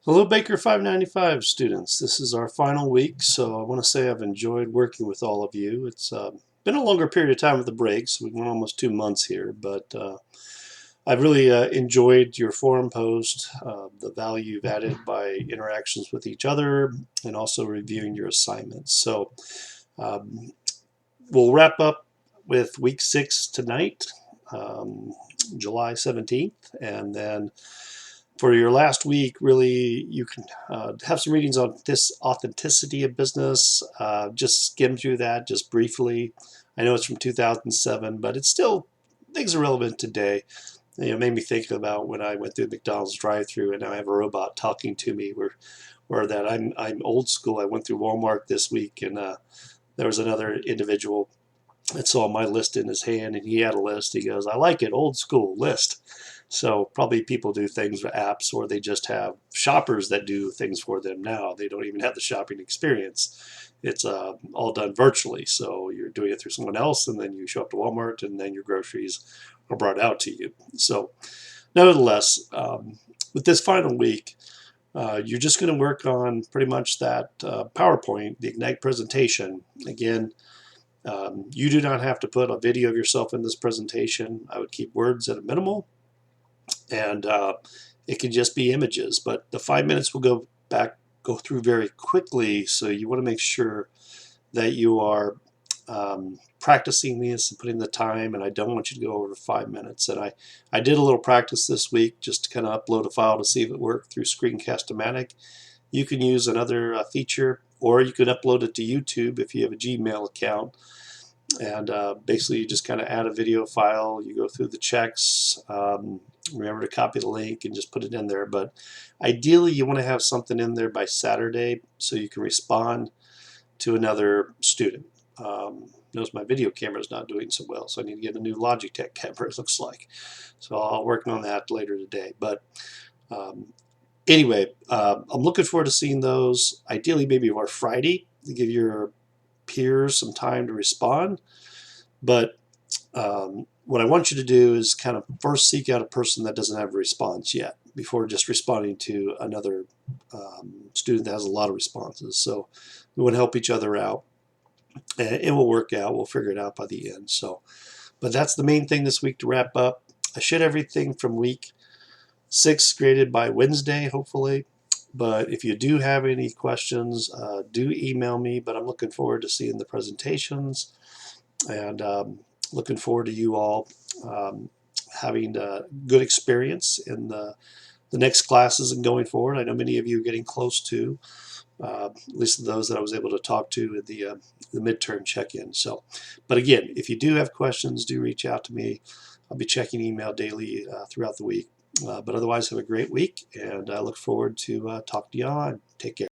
Hello Baker 595 students. This is our final week, so I want to say I've enjoyed working with all of you. It's been a longer period of time with the breaks. We went almost 2 months here, but I've really enjoyed your forum post, the value you've added by interactions with each other, and also reviewing your assignments. So um, we'll wrap up with week 6 tonight, July 17th, and then for your last week, really, you can have some readings on this authenticity of business. Just skim through that just briefly. I know it's from 2007, but it's still things are relevant today. It made me think about when I went through the McDonald's drive-through and now I have a robot talking to me. Where that I'm old school. I went through Walmart this week and there was another individual and saw my list in his hand and he had a list. He goes, "I like it, old school list." So probably people do things with apps, or they just have shoppers that do things for them now. They don't even have the shopping experience. It's all done virtually. So you're doing it through someone else, and then you show up to Walmart, and then your groceries are brought out to you. So nevertheless, with this final week, you're just going to work on pretty much that PowerPoint, the Ignite presentation. Again, you do not have to put a video of yourself in this presentation. I would keep words at a minimal, and it can just be images. But the 5 minutes will go through very quickly, so you want to make sure that you are practicing this and putting the time, and I don't want you to go over 5 minutes. And I did a little practice this week just to kind of upload a file to see if it worked through Screencast-O-Matic. You can use another feature, or you can upload it to YouTube if you have a Gmail account. And basically you just kind of add a video file, you go through the checks, remember to copy the link and just put it in there. But ideally you want to have something in there by Saturday so you can respond to another student. Notice my video camera is not doing so well, so I need to get a new Logitech camera, it looks like. So I'll work on that later today. But anyway, I'm looking forward to seeing those, ideally maybe on Friday, to give your peers some time to respond. But what I want you to do is kind of first seek out a person that doesn't have a response yet before just responding to another student that has a lot of responses. So we want to help each other out, and it will work out. We'll figure it out by the end. So, but that's the main thing this week to wrap up. I should have everything from week 6 graded by Wednesday, hopefully. But if you do have any questions, do email me. But I'm looking forward to seeing the presentations, and looking forward to you all having a good experience in the next classes and going forward. I know many of you are getting close to, at least those that I was able to talk to at the midterm check-in. So, but again, if you do have questions, do reach out to me. I'll be checking email daily throughout the week. But otherwise, have a great week, and I look forward to talking to you on. Take care.